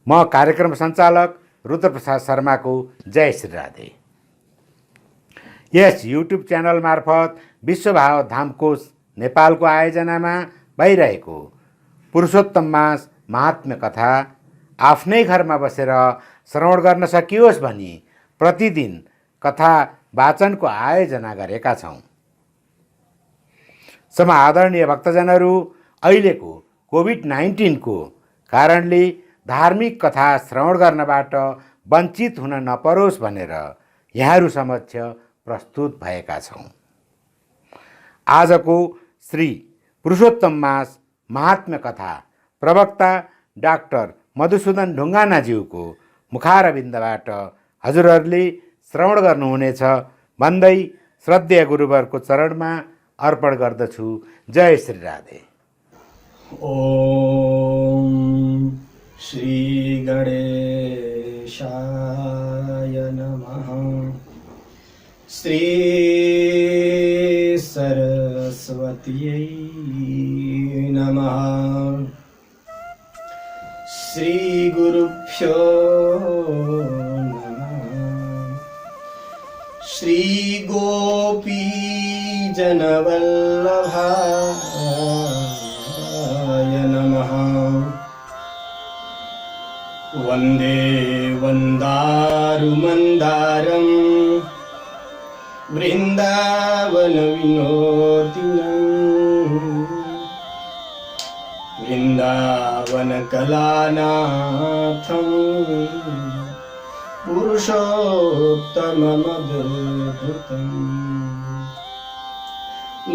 म कार्यक्रम सञ्चालक रुद्रप्रसाद शर्माको जय श्री राधे। यस युट्युब च्यानल मार्फत विश्वभाव धामकोश नेपालको आयोजनामा भइरहेको पुरुषोत्तम मास महात्म्य कथा आफ्नै घरमा बसेर श्रवण गर्न सकियोस् भनी प्रतिदिन कथा वाचनको आयोजना गरेका छौँ। समादरणीय भक्तजनहरू, अहिलेको कोभिड-19 को कारणले धार्मिक कथा श्रवण गर्नबाट वञ्चित हुन नपरोस् भनेर यहाँहरू समक्ष प्रस्तुत भएका छौँ। आजको श्री पुरुषोत्तम मास महात्म्य कथा प्रवक्ता डाक्टर मधुसूदन ढुङ्गानाज्यूको मुखारविन्दबाट हजुरहरूले श्रवण गर्नुहुनेछ भन्दै श्रद्धेय गुरुवरको चरणमा अर्पण गर्दछु। जय श्री राधे। ओम श्री गणेशाय नमः। श्री सरस्वत्यै नमः। श्री गुरुभ्यो नमः। श्री गोपी जनवल्लभाय नमः। वन्दे वन्दारुमन्दारं वृन्दावन विनोदिनं वृन्दावन कलानाथं पुरुषोत्तममद्भुतम्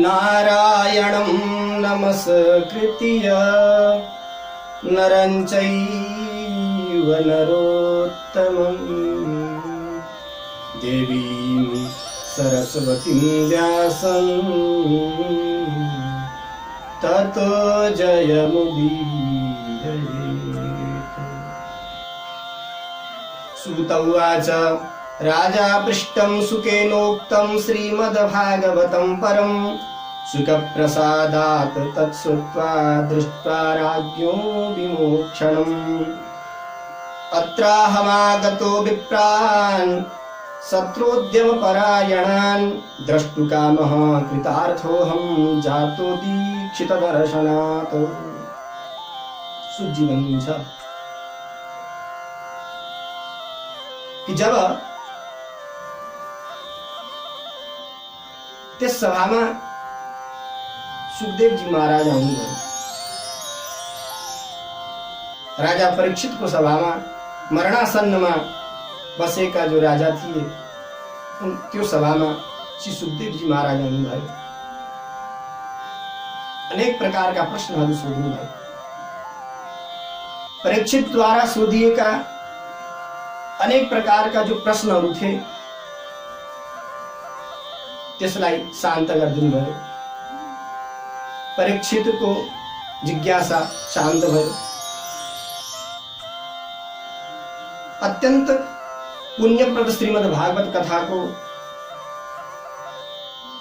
नारायणं नमस्कृत्य नरं चैव नरोत्तमं देवीं सरस्वतीं व्यासं ततो जयमुदीरयेत्। सूत उवाच राजा पृष्टं सुकेनोक्तं श्रीमद्भागवतं परं सुखप्रसादात् तत्श्रुत्वा दृष्ट्वा राज्ञो विमोक्षणम्। अत्राहमागतो विप्रान् शत्रुद्यमपरायणान् द्रष्टुकामः कृतार्थोऽहं जातो दीक्षितदर्शनात्। सुजी भनिन्छ कि जब त्यस सभामा सुखदेव जी महाराज आउनुभयो। राजा परीक्षितको सभामा मरणासन्नमा बसेका जो राजा थिए त्यो सभामा श्री सुखदेव जी महाराज आउनुभयो। अनेक प्रकारका प्रश्नहरू सोध्नुभयो। परीक्षितद्वारा सोधिएका अनेक प्रकारका जो प्रश्नहरू थिए त्यसलाई शान्त गरिदिनु भयो। परीक्षितको जिज्ञासा शान्त भयो। अत्यन्त पुण्यप्रद श्रीमद् भागवत कथाको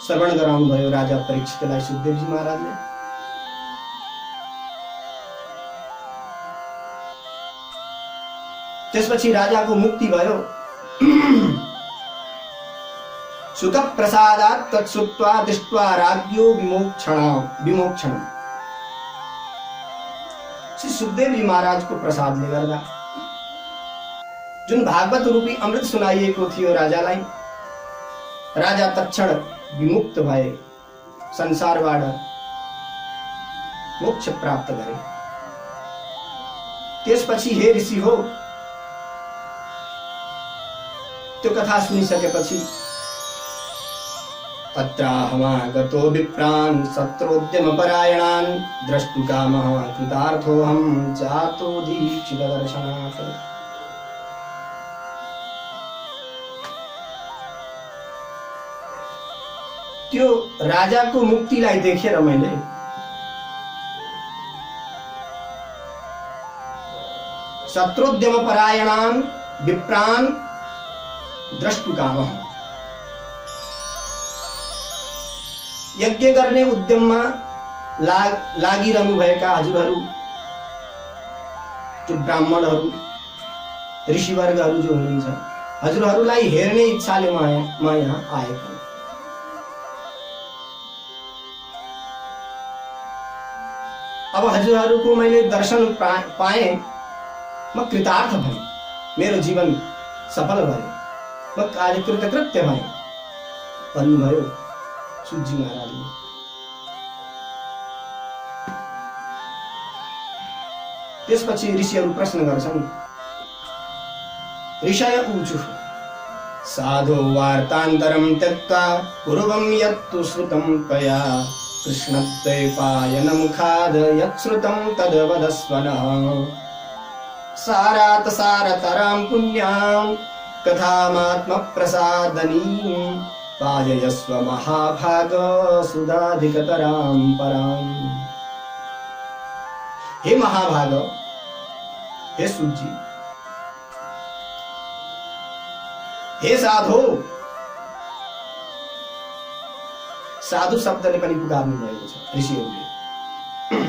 श्रवण गराउनु भयो राजा परीक्षितलाई सुखदेवजी महाराजले। त्यसपछि राजाको मुक्ति भयो। सुख प्रसादात् तत्श्रुत्वा दृष्ट्वा राज्ञो विमोक्षणम्। श्री सुखदेवजी महाराजको प्रसादले गर्दा जुन भागवत रूपी अमृत सुनाइएको थियो राजालाई, राजा तत्क्षण विमुक्त भए, संसारबाट मोक्ष प्राप्त गरे। त्यसपछि हे ऋषि हो, त्यो कथा सुनिसकेपछि अत्राहमागतो विप्रान् शत्रुद्यमपरायणान् द्रष्टुकामः कृतार्थोऽहं जातो दीक्षितदर्शनात्। त्यो राजाको मुक्तिलाई देखेर मैले शत्रुद्यमपरायणान् विप्रान् द्रष्टुकामः। यज्ञ गर्ने उद्यममा लागिरहनु भएका हजुरहरू, जो ब्राह्मणहरू ऋषिवर्गहरू जो हुनुहुन्छ, हजुरहरूलाई हेर्ने इच्छाले म यहाँ आएको। अब हजुरहरूको मैले दर्शन पाएँ, म कृतार्थ भएँ, मेरो जीवन सफल भयो, म कार्य कृतकृत्य भएँ भन्नुभयो सूतजी महाराजले। त्यसपछि ऋषिहरू प्रश्न गर्छन्, ऋषय ऊचुः साधो वार्तान्तरं त्यक्त्वा पूर्वं यत्तु श्रुतं त्वया कृष्णद्वैपायनमुखाद् यच्छ्रुतं तद्वदस्व नः। सारात् सारतरां पुण्यां कथामात्मप्रसादनीं पाययस्व महाभाग सुधाधिकतरां पराम्। हे महाभाग, हे सूतजी, हे साधो, साधु शब्दले पनि पुकार्नु भएको छ ऋषिहरूले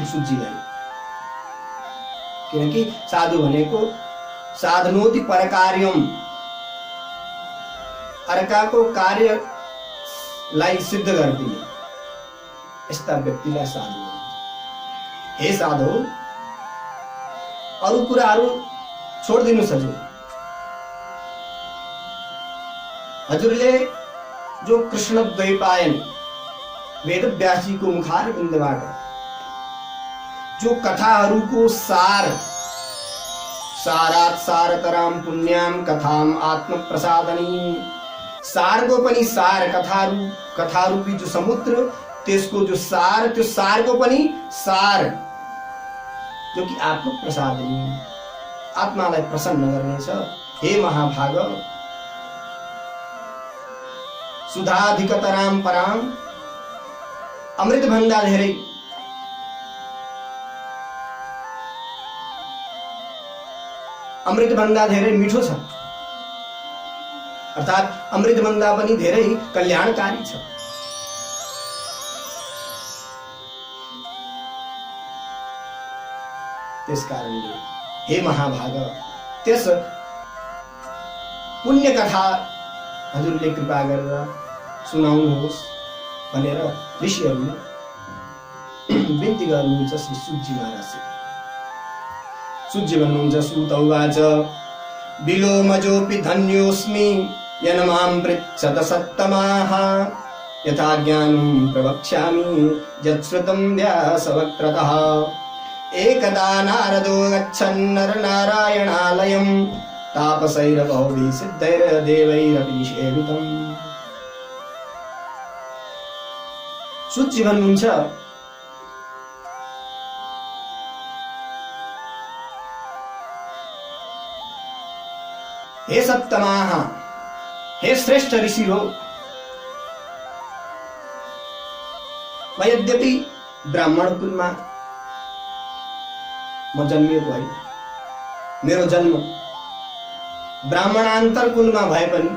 सूतजीलाई, किनकि साधु भनेको साधनोति परकार्यम, अर्काको कार्यलाई सिद्ध गरिदिने यस्ता व्यक्तिलाई साधु भन्छ। हे साधु, अरू कुराहरू छोडिदिनुहोस् हजुर। हजुरले जो कृष्ण द्वैपायन वेदव्यासजीको मुखारविन्दबाट जो कथाहरूको सार, सारात् सारतरां पुण्यां कथां आत्मप्रसादनीं, सारको पनि सार, कथारूपी जो समुद्र, त्यसको जो सार, त्यो सारको पनि सार, जो कि आत्मप्रसादनीं, आत्मालाई प्रसन्न गर्नेछ। हे महाभाग, सुधाधिकतरां परां, अमृत भन्दा धेरै, अमृत भन्दा धेरै मिठो छ, अर्थात् अमृत भन्दा पनि धेरै कल्याणकारी छ। त्यसकारणले हे महाभाग, त्यस पुण्य कथा हजुरले कृपा गरेर सुनाउनुहोस् भनेर ऋषिहरूले बिन्ती गर्नुहुन्छ श्री सूतजी महाराजले। सूतजी भन्नुहुन्छ, सूत उवाच विलोमजोऽपि धन्योऽस्मि येन मां पृच्छत सत्तमाः, यथा ज्ञानं प्रवक्ष्यामि यच्छ्रुतं व्यासवक्त्रतः। एकदा नारदो गच्छन् नरनारायणालयं, तापसैर्बहुभिः सिद्धैर्देवैरपि सेवितम्। सूतजी भन्नुहुन्छ, हे सप्तमाः, हे श्रेष्ठ ऋषि हो, म यद्यपि ब्राह्मण कुलमा म जन्मिएको होइन, मेरो जन्म ब्राह्मणान्तर कुलमा भए पनि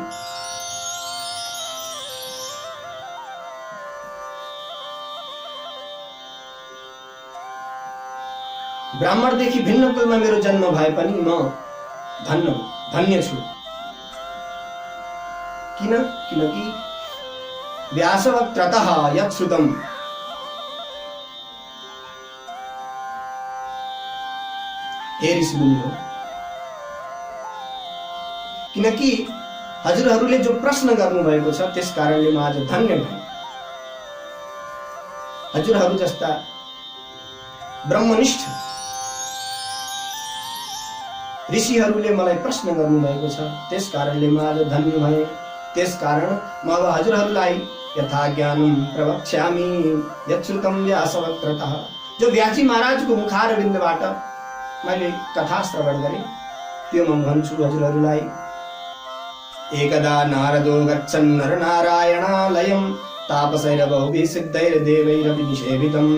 ब्राह्मणदेखि भिन्न कुलमा मेरो जन्म भए पनि म धन्य छु। किनकि व्यासवक्त्रतः यच्छ्रुतं, हे ऋषिमुनि हो, किनकि हजुरहरूले जो प्रश्न गर्नुभएको छ त्यस कारणले म आज धन्य भएँ। हजुरहरू जस्ता ब्रह्मनिष्ठ ऋषिहरूले मलाई प्रश्न गर्नुभएको छ, त्यस कारणले म आज धन्य भएँ। त्यस कारण म अब हजुरहरूलाई यथा ज्ञानं प्रवक्ष्यामि यच्छ्रुतं व्यासवक्त्रतः, जो व्यासी महाराजको मुखारविन्दबाट मैले कथा श्रवण गरेँ त्यो म भन्छु हजुरहरूलाई। एकदा नारदो गच्छन् नरनारायणालयं, तापसैर्बहुभिः सिद्धैर्देवैरपि निषेवितं।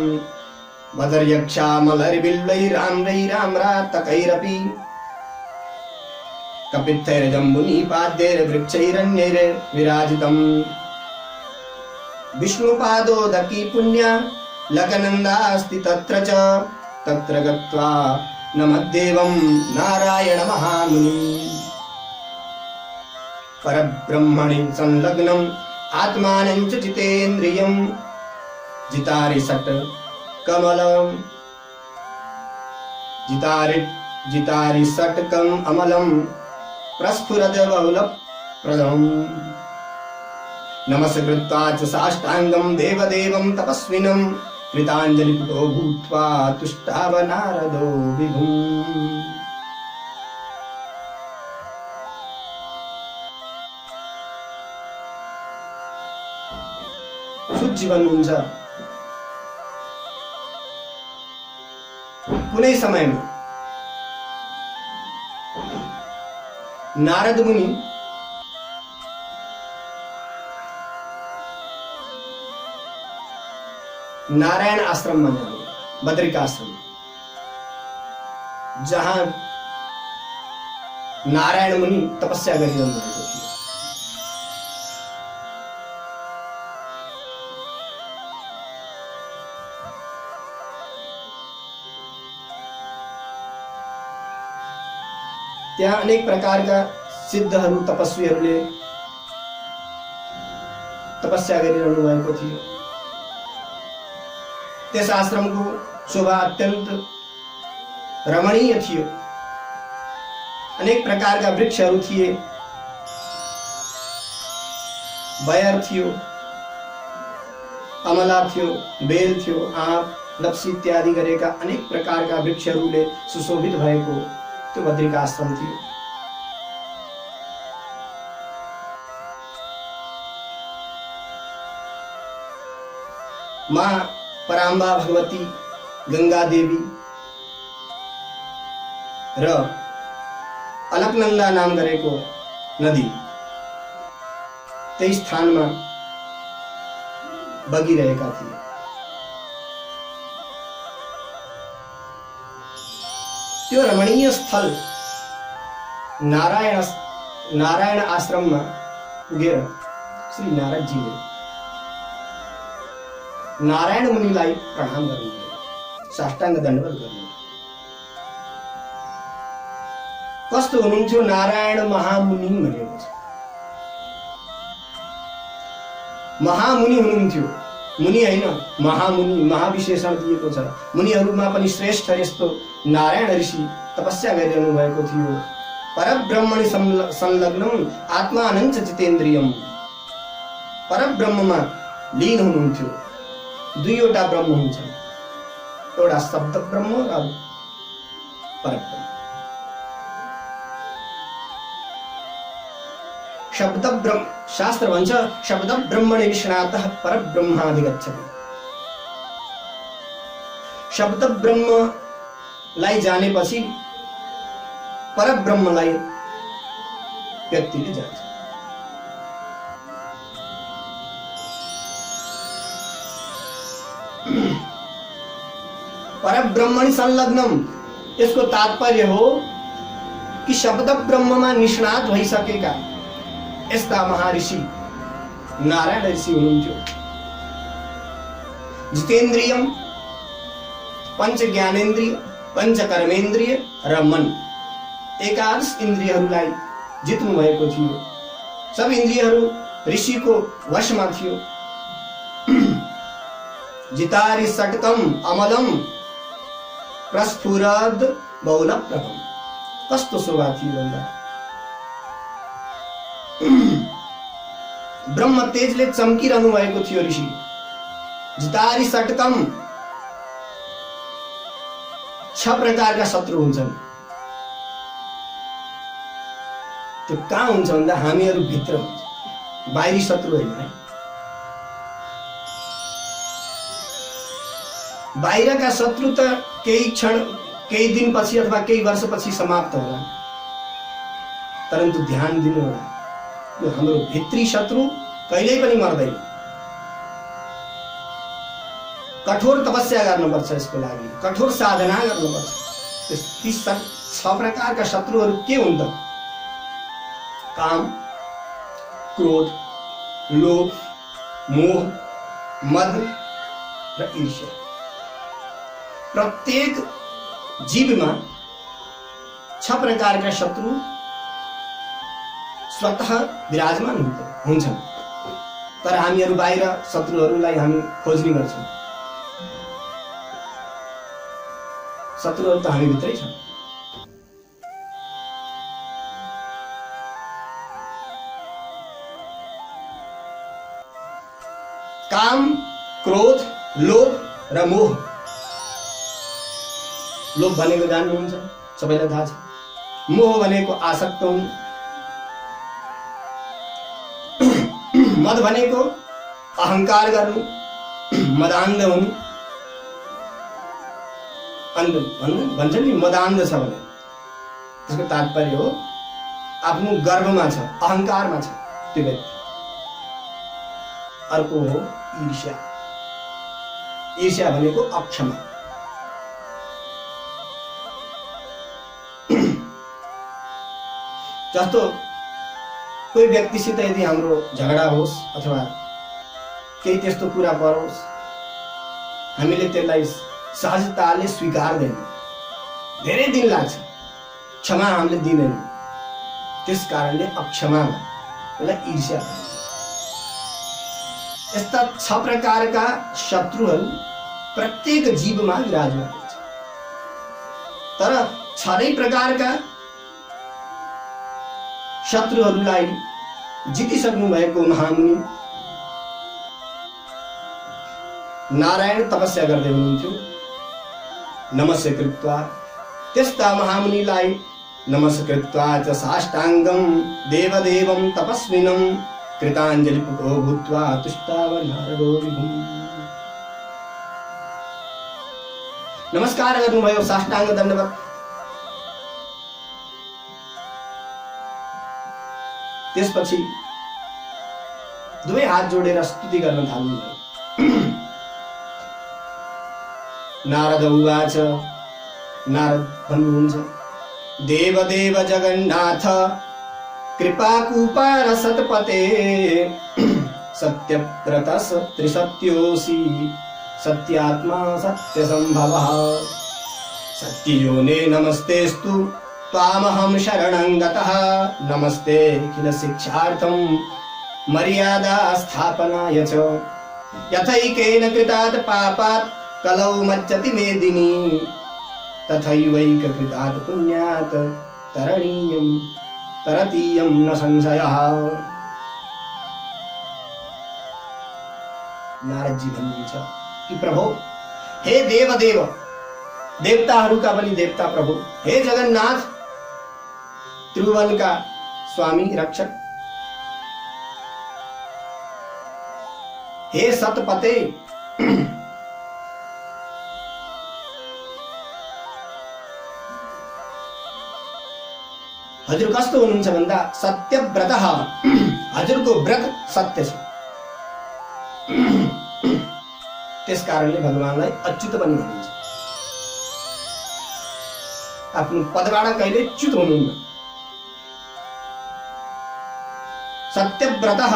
वदर्यक्षामलैर्बिल्वैराम्रैराम्रातकैरपि कपित्थैर्जम्बुनिपाद्यैर्वृक्षैरन्यैर्विराजितम्। विष्णुपादोदकी पुण्या लकनन्दास्ति तत्र च, तत्र गत्वा नमद्देवं नारायण महामुनिम्। परब्रह्मणि संलग्नम् आत्मानं च जितेन्द्रियं जितारि षट् कमलं जितारि षट्कम् अमलं प्रस्फुरद बहुलप्रदम् नमस्कृत्वा च साष्टाङ्गं देवदेवं तपस्विनं कृताञ्जलिपुटो भूत्वा तुष्टाव नारदो विभुम्। शुद्धि भन्नुहुन्छ कुनै समयमा नारद मुनि नारायण आश्रममा जानु, बद्रिकाश्रम, जहाँ नारायण मुनि तपस्या गरिरहनु भएको थियो। त्यहाँ अनेक प्रकारका सिद्धहरू तपस्वीहरूले तपस्या गरिरहनु भएको थियो। त्यस आश्रमको शोभा अत्यन्त रमणीय थियो। अनेक प्रकारका वृक्षहरू थिए, बयर थियो, अमला थियो, बेल थियो, आँप, लप्सी इत्यादि गरेका अनेक प्रकारका वृक्षहरूले सुशोभित भएको त्यो बद्रिका आश्रम थियो। माँ पराम्बा भगवती, गंगा देवी र अलकनंदा नाम गरेको नदी त्यही स्थानमा बगिरहेका थिए। त्यो रमणीय स्थल नारायण आश्रममा पुगेर श्री नारदजीले नारायण मुनिलाई प्रणाम गर्नुभयो, साष्टाङ्ग दण्डवत गर्नुभयो। कस्तो हुनुहुन्थ्यो नारायण महामुनि भनेको छ। महामुनि हुनुहुन्थ्यो, मुनि होइन, महामुनि, महाविशेषण दिएको छ। मुनिहरूमा पनि श्रेष्ठ यस्तो नारायण ऋषि तपस्या गरिरहनु भएको थियो। परब्रह्मणि संलग्नम् आत्मानं च जितेन्द्रियम्, परब्रह्ममा लीन हुनुहुन्थ्यो। दुईवटा ब्रह्म हुन्छ, एउटा शब्द ब्रह्म र परब्रह्म। शब्द ब्रह्म, शास्त्र भन्छ शब्द ब्रह्मणि निष्णातः परब्रह्माधिगच्छति। शब्द ब्रह्मलाई जानेपछि परब्रह्मलाई व्यक्तिले जान्छ। परब्रह्मणि संलग्नम, यसको तात्पर्य हो कि शब्द ब्रह्ममा निष्णात भइसकेका यस्ता महर्षि नारायण ऋषि हुनुहुन्थ्यो। जितेन्द्रियम, पंच ज्ञानेन्द्रिय, पंच कर्मेन्द्रिय र मन, एकादश इन्द्रियहरूलाई जित्नु भएको थियो। सब इन्द्रियहरू ऋषिको वशमा थियो। जितारि षट्कम अमलम प्रस्फुरद बहुलप्रभम, कस्तो शोभा थियो भन्दा ब्रह्म तेजले चम्किरहनु भएको थियो ऋषि। जितारि षट्कम, 6 प्रकारका शत्रु हुन्छन्। त्यो कहाँ हुन्छ भन्दा हामीहरू भित्र हुन्छ, बाहिरी शत्रु होइन है। बाहिरका शत्रु त केही क्षण, केही दिनपछि अथवा केही वर्षपछि समाप्त होला, परन्तु ध्यान दिनु होला, यो हाम्रो भित्री शत्रु कहिल्यै पनि मर्दैन। कठोर तपस्या गर्नुपर्छ, यसको लागि कठोर साधना गर्नुपर्छ। ती 6 प्रकारका शत्रुहरू के हुन् त? काम, क्रोध, लोभ, मोह, मद र ईर्ष्या। प्रत्येक जीवमा 6 प्रकारका शत्रु स्वतः विराजमान हुन्छन्। तर हामीहरू बाहिर शत्रुहरूलाई हामी खोज्ने गर्छौँ। शत्रुहरू त हामी भित्रै छन्। काम, क्रोध, लोभ र मोह। लोभ भनेको जान्नुहुन्छ, सबैलाई थाहा छ। मोह भनेको आसक्त हुनु। मद भनेको अहंकार गर्नु, मदान्ध हुनु। भन्छ नि मदान्ध छ भने त्यसको तात्पर्य हो आफ्नो गर्वमा छ, अहंकारमा छ त्यो व्यक्ति। अर्को हो ईर्ष्या। ईर्ष्या भनेको अक्षमा। जस्तो कोही व्यक्तिसित यदि हाम्रो झगडा होस् अथवा केही त्यस्तो कुरा परोस्, हामीले त्यसलाई सहजताले स्वीकार्दैनौँ, धेरै दिन लाग्छ, क्षमा हामीले दिँदैनौँ। त्यस कारणले अक्षमा, त्यसलाई ईर्ष्या भनिन्छ। यस्ता 6 प्रकारका शत्रुहरू प्रत्येक जीवमा विराजमान हुन्छ। तर 6 प्रकारका शत्रुहरूलाई जितिसक्नु भएको महामुनि नारायण तपस्या गर्दै हुनुहुन्थ्यो। नमस्य कृत्वा, त्यस्ता महामुनिलाई नमस्य कृत्वा च साष्टाङ्गं देवदेवं तपस्विनं कृताञ्जलि पुटो भूत्वा तुष्टाव नारदो विभुम्। नमस्कार गर्नुभयो, साष्टाङ्ग दण्डवत। त्यसपछि दुवै हात जोडेर स्तुति गर्न थाल्नुभयो। नारद उवाच, नारद भन्नुहुन्छ, देवदेव जगन्नाथ कृपाकुपार सतपते सत्यव्रतस त्रिसत्योऽसि सत्यात्मा सत्यसम्भवः सत्ययोने नमस्तेस्तु त्वामहं शरणं गतः नमस्ते किल शिक्षार्थं मर्यादा स्थापनाय च यथैकेन कृतात् पापात् कलौ मज्जति मेदिनी तथैवैक कृतात् पुण्यात् तरतीयं न संशयः। नारद जी भन्नुहुन्छ कि प्रभु, हे देवदेव, देवताहरूका पनि देवता प्रभु, हे जगन्नाथ, त्रिभुवनका स्वामी रक्षक, हे सतपते, हजुर कस्तो हुनुहुन्छ भन्दा सत्यव्रतः, हजुरको व्रत सत्य छ। त्यस कारणले भगवानलाई अच्युत पनि भनिन्छ। आफ्नो पदबाट कहिले च्युत हुनुहुन्न। सत्यव्रतः,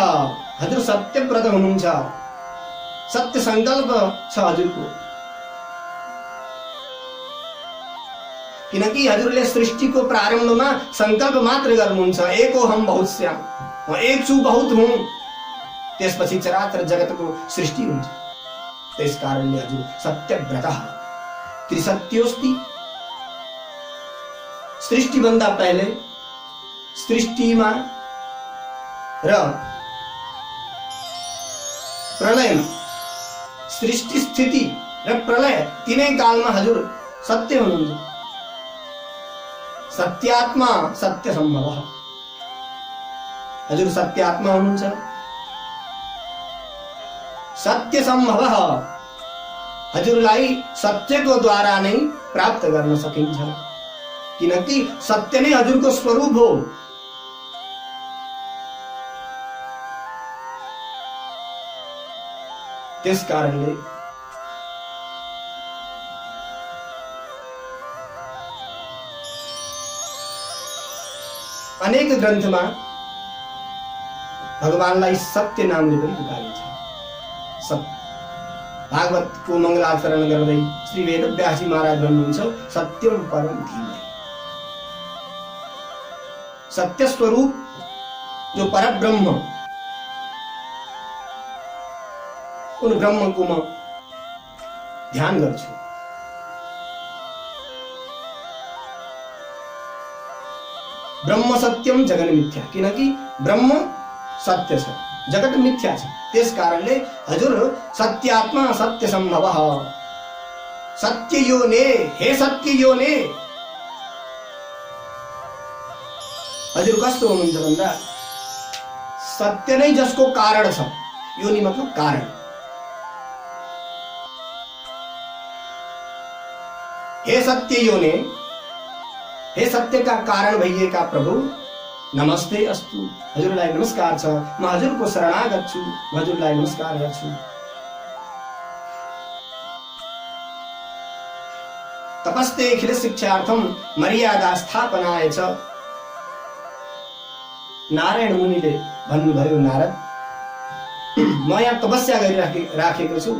हजुर सत्यव्रत हुनुहुन्छ, सत्य संकल्प छ हजुरको। किनकि हजुरले सृष्टिको प्रारम्भमा संकल्प मात्र गर्नुहुन्छ, एकोहम बहुश्याम, म एक छु बहुत हुँ। त्यसपछि चराचर जगतको सृष्टि हुन्छ। त्यस कारणले हजुर सत्यव्रतः। त्रिसत्योस्ति, सृष्टिभन्दा पहिले सृष्टिमा र प्रलयमा, सृष्टि स्थिति र प्रलय तीनै कालमा हजुर सत्य हुनुहुन्छ। सत्यात्मा सत्य सम्भवः, हजुर सत्यात्मा हुनुहुन्छ। सत्य सम्भवः, हजुरलाई सत्यको द्वारा नै प्राप्त गर्न सकिन्छ, किनकि सत्य नै हजुरको स्वरूप हो। त्यस कारणले अनेक ग्रन्थमा भगवानलाई सत्य नामले पनि पुकारिन्छ। भागवतको मङ्गलाचरण गर्दै श्री वेदव्यासजी महाराज भन्नुहुन्छ, सत्यम परम धीमहि। सत्य स्वरूप जो परब्रह्म, उन ब्रह्मको म ध्यान गर्छु। ब्रह्म सत्यम जगन मिथ्या, किनकि ब्रह्म सत्य छ, जगत मिथ्या छ। त्यस कारणले हजुर सत्यात्मा सत्य सम्भव, सत्य योने, हे सत्य योने। हजुर कस्तो हुनुहुन्छ भन्दा सत्य नै जसको कारण छ, योनि मतलब कारण। हे सत्य योने, हे सत्यका कारण भइएका प्रभु, नमस्ते अस्तु, हजुरलाई नमस्कार छ, म हजुरको शरणागत छु, म हजुरलाई नमस्कार गर्छु। तपस्ते खिल शिक्षार्थम मर्यादा स्थापनाय च। नारायण मुनिले भन्नुभयो, नारद म यहाँ तपस्या गरिराखेको छु,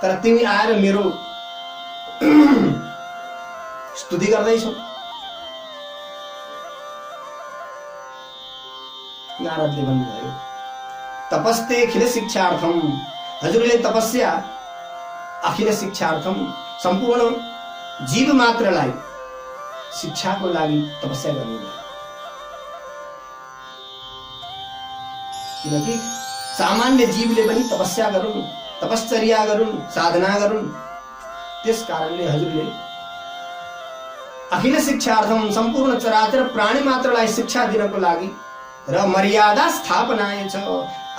तर तिमी आएर मेरो स्तुति गर्दैछौ। नारदले भन्नुभयो, तपस्ते अखिल शिक्षार्थम, हजुरले तपस्या अखिल शिक्षार्थम, सम्पूर्ण जीव मात्रलाई शिक्षाको लागि तपस्या गर्नुभयो। किनकि सामान्य जीवले पनि तपस्या गरून्, तपश्चर्या गरून्, साधना गरून्। त्यस कारणले हजुरले अखिल शिक्षार्थम, सम्पूर्ण चराचर प्राणी मात्रलाई शिक्षा दिनको लागि र मर्यादा स्थापनाय छ,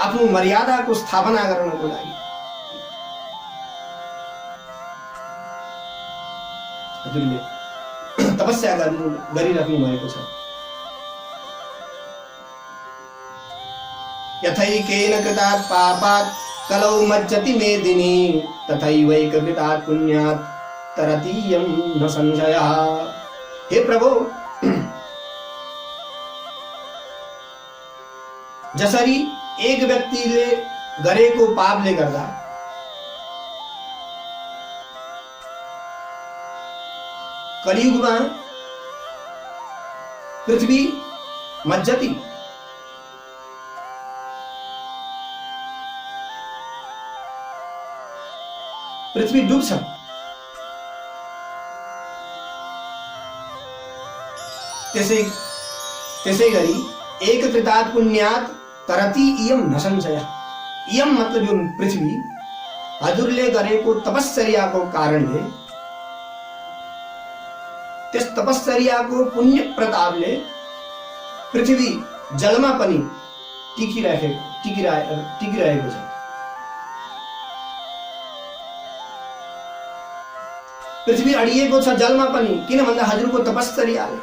आफ्नो मर्यादाको स्थापना गर्नको लागि हजुरले तपस्या गरिराख्नु भएको छ। यथैकेन कृतात् पापात् कलौ मज्जति मेदिनी, तथैवैक कृतात् पुण्यात् तरतीयं न संशयः। हे प्रभु, जसरी एक व्यक्तिले गरेको पापले गर्दा कलियुगमा पृथ्वी मज्जति, पृथ्वी डुब्छ, त्यसै गरी एक कृतात् पुण्यात् तरती इयम न संशय। इयम मतलब यो पृथ्वी हजुरले गरेको तपश्चर्याको कारणले, त्यस तपश्चर्याको पुण्य प्रतापले पृथ्वी जलमा पनि टिकिरहेको छ। पृथ्वी अडिएको छ जलमा पनि, किन भन्दा हजुरको तपश्चर्याले।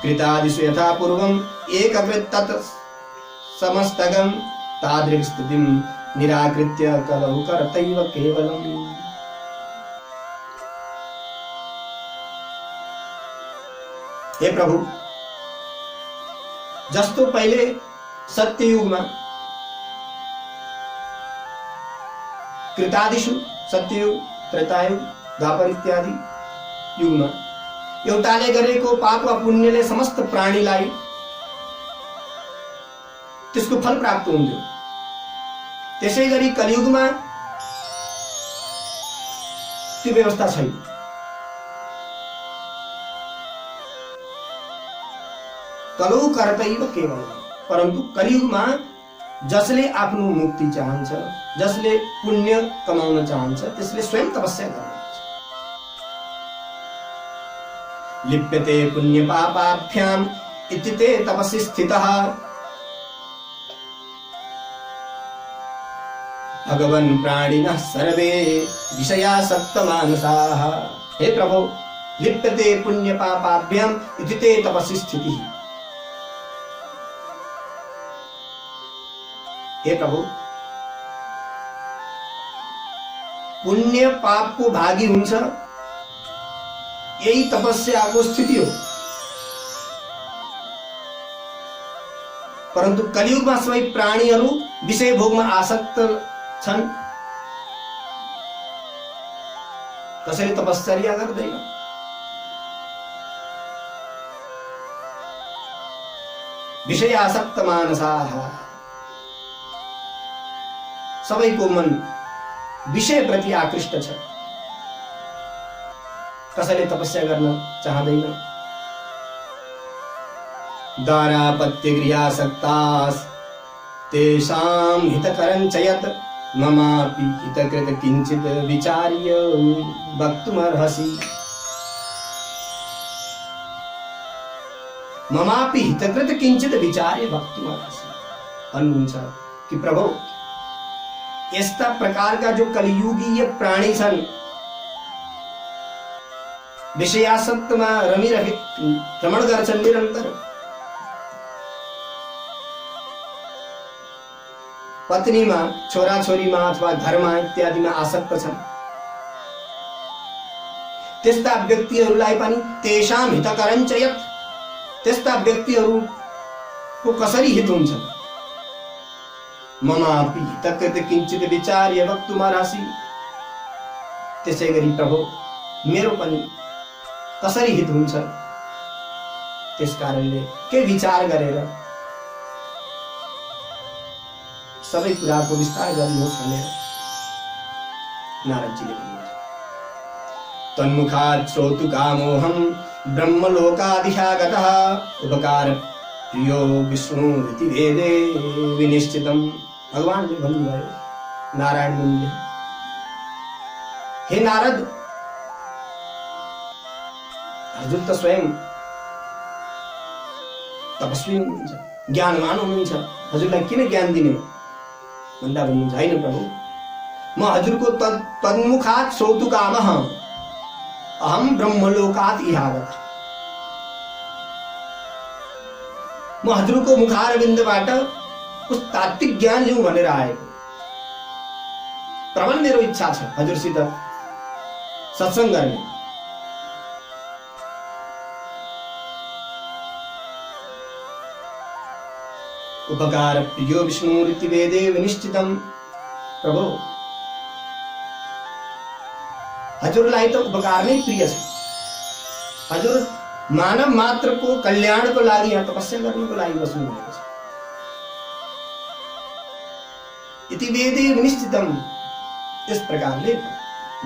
कृतादिषु यथा पूर्वम एककृत तत् समस्तगम, तादृक् स्थितिं निराकृत्य कलौ कर्तैव केवलम्। हे प्रभु, जस्तो पहिले सत्ययुगमा कृतादिषु, सत्ययुग, त्रेतायुग, द्वापर इत्यादि युगमा एउटाले गरेको पाप वा पुण्यले समस्त प्राणीलाई त्यसको फल प्राप्त हुन्थ्यो। त्यसै गरी कलियुगमा त्यो व्यवस्था छैन। कलौ कर्तैव केवलम्, परन्तु कलियुगमा जसले आफ्नो मुक्ति चाहन्छ, जसले पुण्य कमाउन चाहन्छ, त्यसले स्वयं तपस्या गर्नुपर्छ। लिप्यते पुण्य पापाभ्याम इति ते तपसि स्थितः, भगवन् प्राणिनः सर्वे विषयासक्त मानसाः। हे प्रभु, लिप्यते पुण्य पापाभ्याम इति ते तपसि स्थितिः। हे प्रभु, पुण्य पापको भागी हुन्छ, यही तपस्याको स्थिति हो। परन्तु कलियुगमा सबै प्राणीहरू विषय भोगमा आसक्त छन्, कसैले तपश्चर्या गर्दैन। विषयासक्त मानसाः, सबैको मन विषय प्रति आकृष्ट छ। कसैले तपस्या गर्न चाहदैन। दारापत्य क्रियासक्तास् तेषां हितकरं च यत् ममापि हितकृत किंचित विचार्य वक्तुमर्हसि। ममापि हितकृत किंचित विचार्य वक्तुमर्हसि भन्नुहुन्छ कि प्रभु यस्ता प्रकारका जो कलियुगीय प्राणी छन्, विषयासक्तमा रमण गर्छन् निरन्तर, पत्नीमा, छोराछोरीमा अथवा घरमा इत्यादिमा आसक्त छन्, त्यस्ता व्यक्तिहरूलाई पनि तेषां हितकरं च यत्, त्यस्ता व्यक्तिहरूको कसरी हित हुन्छ? ममापि हितकृत किंचित विचार्य वक्तुमर्हसि, त्यसै गरी प्रभु मेरो पनि कसरी हित हुन्छ? त्यस कारणले के विचार गरेर सबै कुराको विस्तार गरिनुहोस् भनेर नारदजीले भन्नुहुन्छ। तन्मुखात् श्रोतु कामोऽहं ब्रह्मलोकादिशागतः उपकार प्रियो विष्णु इति वेदे विनिश्चितम्। भगवानले भन्नुभयो नारायण मुनिले, हे नारद, हजुर त स्वयं तपस्वी हुनुहुन्छ, ज्ञानवान हुनुहुन्छ, हजुरलाई किन ज्ञान दिने भन्दा भन्नुहुन्छ, हैन प्रभु, म हजुरको तन्मुखात् श्रोतु कामः अहम ब्रह्मलोकात् इहागतः, म हजुरको मुखारविन्दबाट उस तात्विक ज्ञान लिउँ भनेर आएको। प्रबल मेरो इच्छा छ हजुरसित सत्संग गर्ने। उपकार प्रियो विष्णुरिति वेदे विनिश्चितम्। प्रभु हजुरलाई त उपकार नै प्रिय छ। हजुर मानव मात्रको कल्याणको लागि यहाँ तपस्या गर्नको लागि बस्नु भएको छ। इति वेदे विनिश्चितम्, यस प्रकारले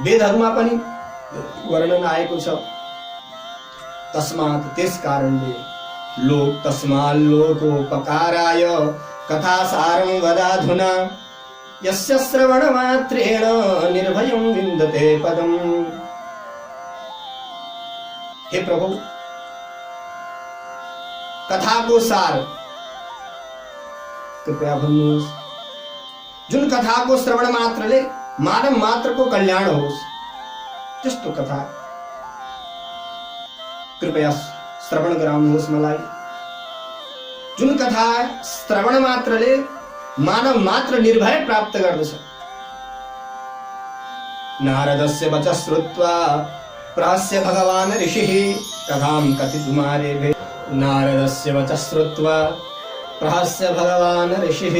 वेदहरूमा पनि वर्णन आएको छ। तस्मात्, त्यस कारणले लोक तस्मात् लोकोपकाराय कथासारं वदाधुना यस्य श्रवणमात्रेण निर्भयं विन्दते पदम्। हे प्रभु, कथाको सार कृपया भन्नुहोस्, जुन कथाको श्रवण मात्रले मानव मात्रको कल्याण होस्, त्यस्तो कथा कृपया श्रवण गराउनुहोस् मलाई। जुन कथा श्रवण मात्रले मानव मात्र निर्भय प्राप्त गर्दछ। नारदस्य वचः श्रुत्वा प्रहस्य भगवान् ऋषिः कथां कथितुमारेभे। नारदस्य वचः श्रुत्वा प्रहस्य भगवान् ऋषिः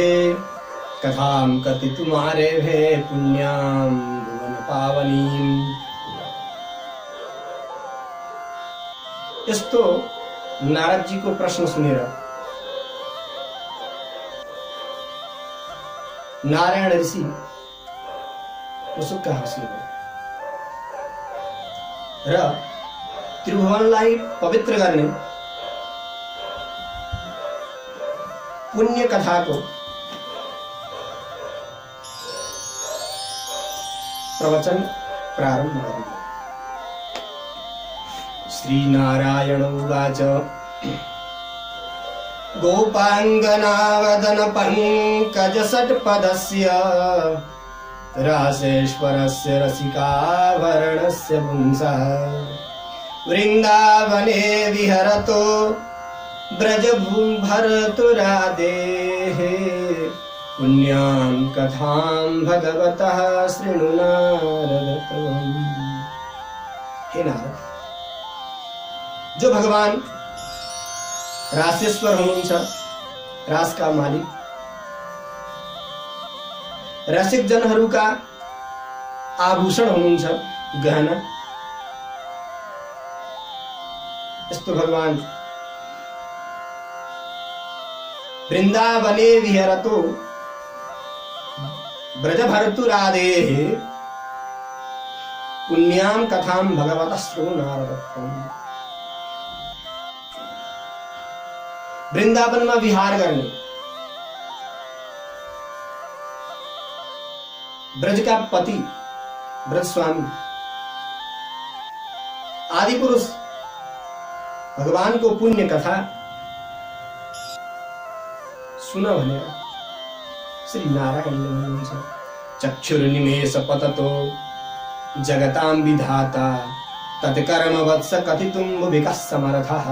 कथां कथितुमारेभे पुण्यां भुवन पावनीम्। यस्तो नारदजीको प्रश्न सुनेर नारायण ऋषि मुसुक्क हाँस्नुभयो र त्रिभुवनलाई पवित्र गर्ने पुण्य कथाको प्रवचन प्रारम्भ गर्नुभयो। श्रीनारायण उवाच गोपाङ्गनावदन पङ्कजषट्पदस्य रासेश्वरस्य रसिकाभरणस्य पुंसः वृन्दावने विहरतो ब्रजभूभर्तुरादेः पुण्यां कथां भगवतः शृणु नारद त्वम्। हे नारद, जो भगवान रासेश्वर हुनुहुन्छ, रासका मालिक, रसिक जनहरूका आभूषण हुनुहुन्छ, गहना, यस्तो भगवान वृन्दावने विहरतो ब्रजभर्तुरादेः पुण्यां कथां भगवतः शृणु नारदत्वम्। वृन्दावनमा विहार गर्ने ब्रज का पति ब्रज स्वामी आदि पुरुष भगवान को पुण्य कथा सुन भनेर श्री नारायणले भन्नुहुन्छ। चक्षुर्निमेष पततो जगतां विधाता तत्कर्म वत्स कथितुं भुविकः समर्थः।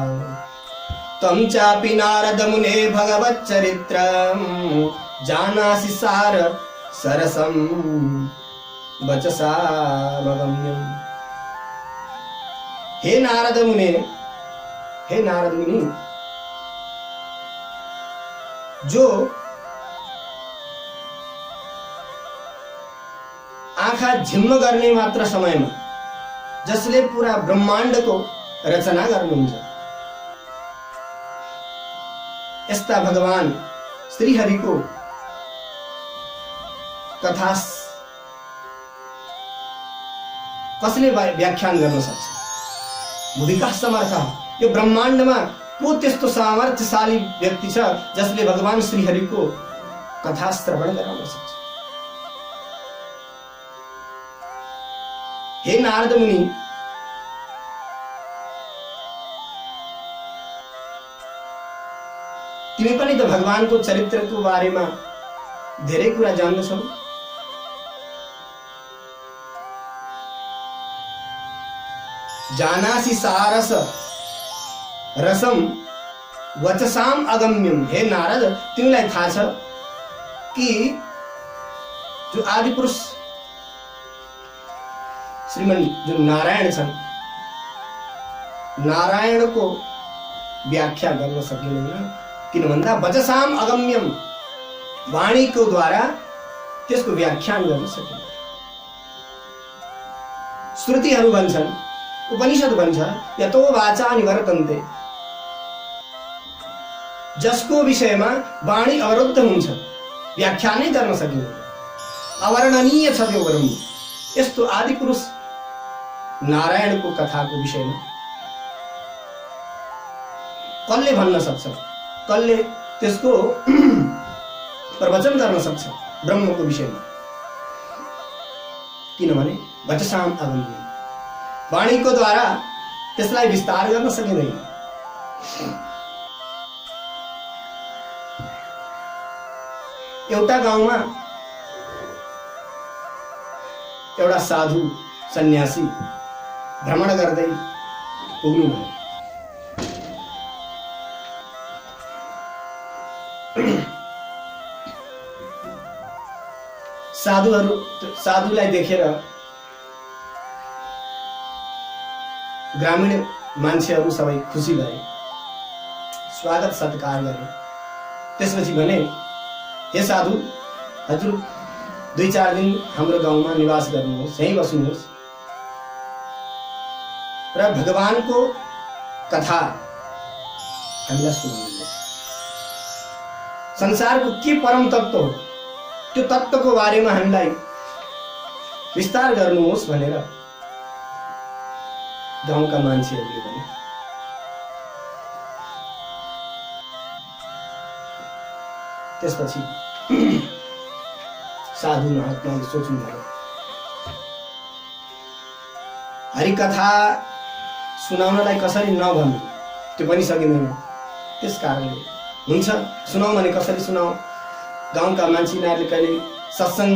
त्वं चापि नारद मुने भगवच्चरित्रं जानासि सार सरसं वचसामगम्यम्। हे नारद मुने, हे नारद मुनि, जो आँखा झिम्म गर्ने मात्र समयमा जसले पूरा ब्रह्माण्डको रचना गर्नुहुन्छ, यस्ता भगवान श्रीहरिको कथा कसले व्याख्यान गर्न सक्छ? भुविकः समर्थ। यो ब्रह्माण्डमा को त्यस्तो सामर्थ्यशाली व्यक्ति छ जसले भगवान श्रीहरिको कथा श्रवण गराउन सक्छ? हे नारद मुनि, तिमी पनि त भगवानको चरित्रको बारेमा धेरै कुरा जान्दछौ। जानासि सारस रसम वचसाम अगम्यम। हे नारद, तिमीलाई थाहा छ कि जो आदि पुरुष श्रीमन जो नारायण छन्, नारायणको व्याख्या गर्न सकिँदैन। किन भन्दा वचसाम अगम्यम, वाणीको द्वारा त्यसको व्याख्यान गर्न सकिँदैन। श्रुतिहरू भन्छन्, उपनिषद भन्छ, यतो वाचा निवर्तन्ते, जसको विषयमा वाणी अवरुद्ध हुन्छ, व्याख्यानै गर्न सकिँदैन, अवर्णनीय छ त्यो ब्रह्म। यस्तो आदि पुरुष नारायणको कथाको विषयमा कसले भन्न सक्छ? कसले त्यसको प्रवचन गर्न सक्छ ब्रह्मको विषयमा? किनभने वचसाम अगम्य, वाणीको द्वारा त्यसलाई विस्तार गर्न सकिँदैन। एउटा गाउँमा एउटा साधु सन्यासी भ्रमण गर्दै पुग्नुभयो। साधुलाई देखेर ग्रामीण मान्छेहरू सबै खुसी भए, स्वागत सत्कार गरे। त्यसपछि भने, हे साधु, हजुर 2-4 दिन हाम्रो गाउँमा निवास गर्नुहोस्, यहीँ बस्नुहोस् र भगवानको कथा हामीलाई सुनाउनुहोस्। संसारको के परम तत्त्व हो त्यो तत्त्वको बारेमा हामीलाई विस्तार गर्नुहोस् भनेर गाउँका मान्छेहरूले भने। त्यसपछि साधु महात्माले सोच्नुभयो, हरिकथा सुनाउनलाई कसरी नभन्नु, त्यो पनि सकिँदैन। त्यस कारणले हुन्छ, सुनाऊ भने कसरी सुनाऊ? गाउँका मान्छे यिनीहरूले कहिले सत्सङ्ग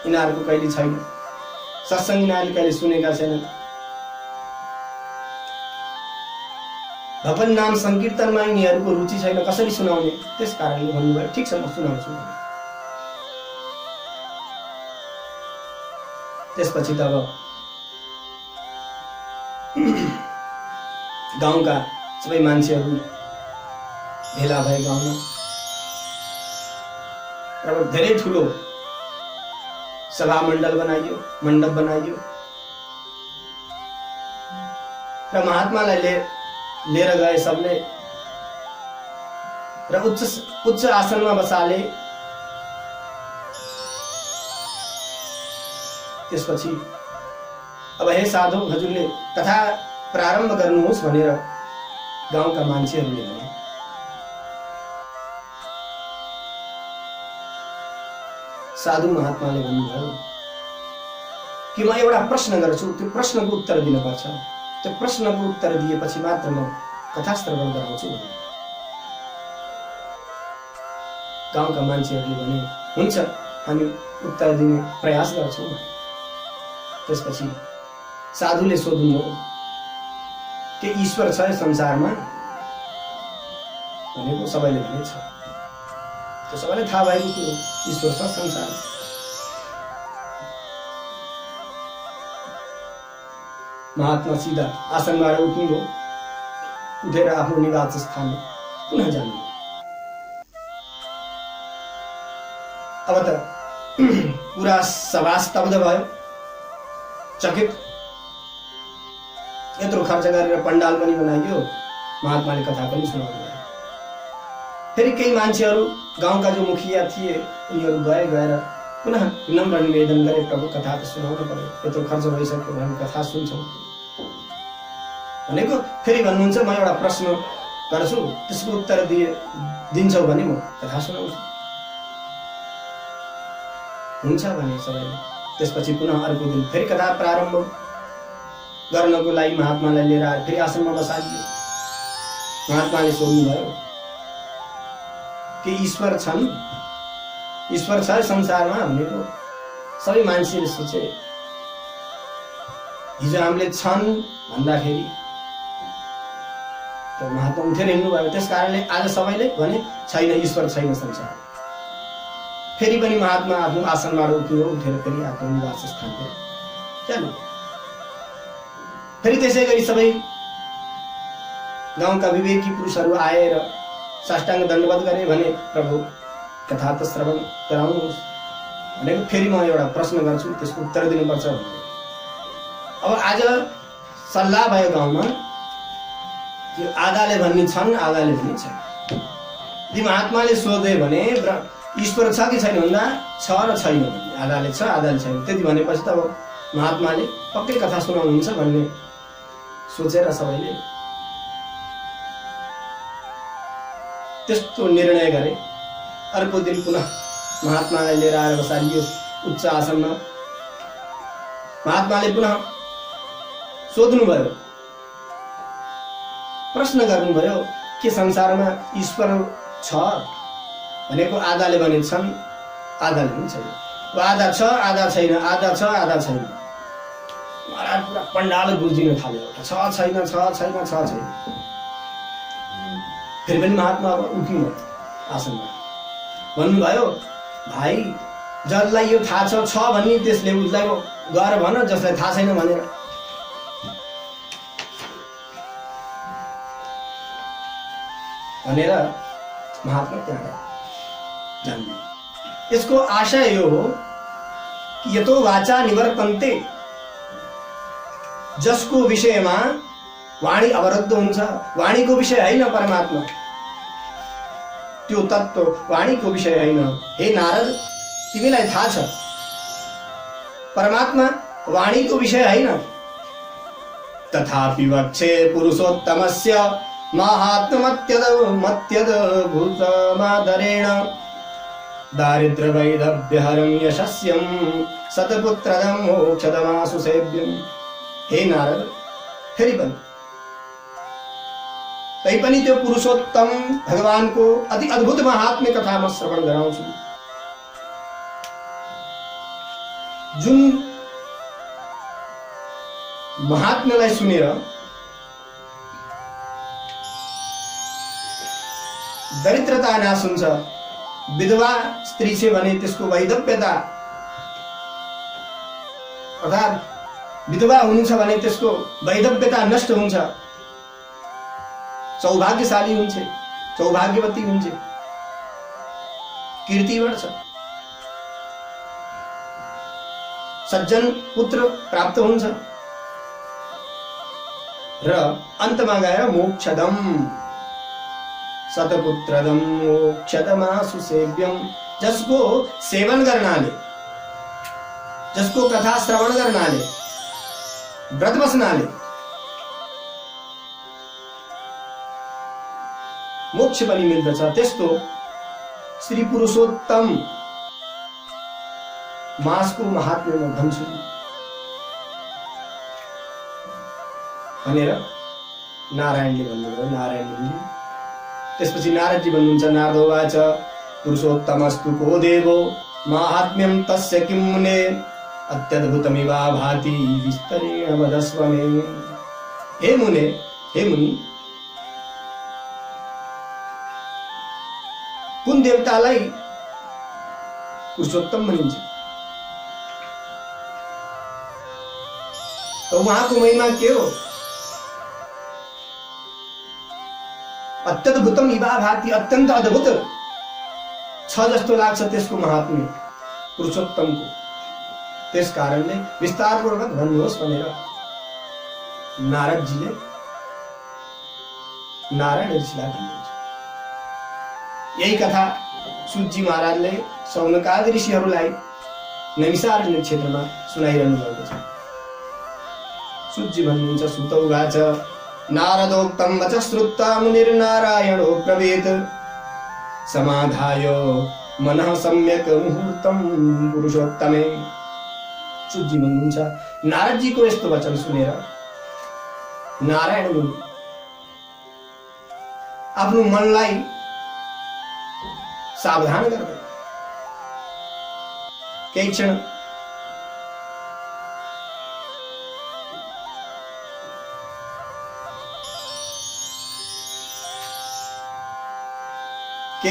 यिनीहरूको कहिले छैन, सत्सङ्ग यिनीहरूले कहिले सुनेका छैनन्। भगवान नाम संकीर्तनमा यिनीहरूको रुचि छैन, कसरी सुनाउने? त्यस कारणले भन्नुभयो, ठिक छ, म सुनाउँछु। त्यसपछि तब गाउँका सबै मान्छेहरू भेला भए गाउँमा र धेरै ठुलो सभा मण्डल बनाइयो, मण्डप बनाइयो र महात्मालाई लिएर गए सबले र उच्च आसनमा बसाले। त्यसपछि अब हे साधु, हजुरले कथा प्रारम्भ गर्नुहोस् भनेर गाउँका मान्छेहरूले भने। साधु महात्माले भन्नुभयो कि म एउटा प्रश्न गर्छु, त्यो प्रश्नको उत्तर दिनुपर्छ, त्यो प्रश्नको उत्तर दिएपछि मात्र म कथा श्रवण गराउँछु। गाउँका मान्छेहरूले भने हुन्छ, हामी उत्तर दिने प्रयास गर्छौँ। त्यसपछि साधुले सोध्नुभयो के ईश्वर छ संसारमा? भनेको सबैले भने छ। त्यो सबैलाई थाहा भएको कुरो, ईश्वर छ संसारमा। महात्मा सिधा आसनबाट उठ्नुभयो, उठेर आफ्नो निवास स्थान पुनः जानु। अब त पुरा सभा स्तब्ध भयो, चकित। यत्रो खर्च गरेर पण्डाल पनि बनाइयो, महात्माले कथा पनि सुनाउनु भयो। फेरि केही मान्छेहरू, गाउँका जो मुखिया थिए, उनीहरू गएर पुनः विनम्र निवेदन गरे, प्रभु कथा त सुनाउनु पर्यो, यत्रो खर्च भइसक्यो, हामी कथा सुन्छौँ भनेको। फेरि भन्नुहुन्छ म एउटा प्रश्न गर्छु, त्यसको उत्तर दिन्छौ भने म कथा सुनाउँछु। हुन्छ भने सबैले। त्यसपछि पुनः अर्को दिन फेरि कथा प्रारम्भ गर्नको लागि महात्मालाई लिएर आए, फेरि आसनमा बसालियो। महात्माले सोध्नुभयो कि ईश्वर छन्? ईश्वर छ संसारमा भनेको सबै मान्छेले सोचे। हिजो हामीले छन् भन्दाखेरि त महात्मा उठेर हिँड्नुभयो। त्यस कारणले आज सबैले भने छैन, ईश्वर छैन संसार। फेरि पनि महात्मा आफ्नो आसनबाट उठ्यो, उठेर फेरि आफ्नो निवास स्थानको जानु। फेरि त्यसै गरी सबै गाउँका विवेकी पुरुषहरू आएर साष्टाङ्ग दण्डवत गरे, भने प्रभु कथा त श्रवण गराउनुहोस् भनेको। फेरि म एउटा प्रश्न गर्छु, त्यसको उत्तर दिनुपर्छ भने। अब आज सल्लाह भयो गाउँमा कि आधाले भन्ने छन्, आधाले भन्ने छैन। यदि महात्माले सोधे भने ईश्वर छ कि छैन भन्दा छ र छैन भन्ने, आधाले छ आधाले छैन, त्यति भनेपछि त अब महात्माले पक्कै कथा सुनाउनुहुन्छ भन्ने सोचेर सबैले त्यस्तो निर्णय गरे। अर्को दिन पुनः महात्मालाई लिएर आएर बसालियो उच्च आसनमा। महात्माले पुनः सोध्नुभयो, प्रश्न गर्नुभयो के संसारमा ईश्वर छ भनेको। आधाले भने छन्, आधाले पनि छैन। आधा छ आधा छैन, आधा छ आधा छैन। महाराज पुरा पण्डाल गुर्जिन थाल्यो, छ छैन छ छैन छ छैन। फेरि पनि महात्मा उठ्नुभयो आसनमा, भन्नुभयो भाइ जसलाई यो थाहा छ भन्ने त्यसले उसलाई गएर भन, जसलाई थाहा छैन भनेर। भनेर महात्मा त्यहाँ जान्नु। यसको आशय यो हो कि यतो वाचा निवर्तन्ते, जसको विषयमा वाणी अवरुद्ध हुन्छ, वाणीको विषय होइन परमात्मा, त्यो तत्त्व वाणीको विषय होइन। हे नारद, तिमीलाई थाहा छ परमात्मा वाणीको विषय होइन। तथापि वक्षे पुरुषोत्तमस्य माहात्म्यमत्यद्भुतमादरेण दारिद्र्यवैधव्यहरं यशस्यं शतपुत्रदं मोक्षदमासु सेव्यम्। हे नारद, फेरि पनि तैपनि त्यो पुरुषोत्तम भगवानको अति अद्भुत महात्म्य कथा म श्रवण गराउँछु, जुन महात्म्यलाई सुनेर दरिद्रता नाश हुन्छ। विधवा स्त्री छ भने त्यसको वैधव्यता, अर्थात् विधवा हुनुहुन्छ भने त्यसको वैधव्यता नष्ट हुन्छ, सौभाग्यशाली हुन्छ, सौभाग्यवती हुन्छ, कीर्ति बढ्छ, सज्जन पुत्र प्राप्त हुन्छ र अन्तमा गएर मोक्षदम शतपुत्रदम मोक्षतमासु सेव्यम, जसको सेवन गर्नाले, जसको कथा श्रवण गर्नाले, व्रत बस्नाले मोक्ष पनि मिल्दछ, त्यस्तो श्री पुरुषोत्तम मासको महात्म्य म भन्छु भनेर नारायणले भन्नुभयो। नारायण मुनि त्यसपछि नारदजी भन्नुहुन्छ, नारदोवाच पुरुषोत्तमस्तु को देवो माहात्म्यं तस्य किं मुने अत्यद्भुतमिवा भाति विस्तरेण वदस्व मे। हे मुने, हे मुनि, कुन देवतालाई पुरुषोत्तम भनिन्छ र उहाँको महिमा के हो? अत्यद्भुतम इवा भाति, अत्यन्त अद्भुत छ जस्तो लाग्छ त्यसको महात्म्य पुरुषोत्तमको। त्यस कारणले विस्तारपूर्वक भन्नुहोस् भनेर नारदजीले नारायण ऋषिलाई भन्नुहुन्छ। यही कथा सुतजी महाराजले सौनकादि ऋषिहरूलाई नैमिषारण्य क्षेत्रमा सुनाइरहनु भएको छ। सुतजी भन्नुहुन्छ, सुत उवाच नारदोक्तं वच श्रुत्वा मुनिर्नारायणो ब्रवीत् समाधाय मनः सम्यक् मुहूर्तं पुरुषोत्तमे। सुतजी भन्नुहुन्छ, नारदजीको यस्तो वचन सुनेर नारायण मुनि आफ्नो मनलाई सावधान गर्दै केही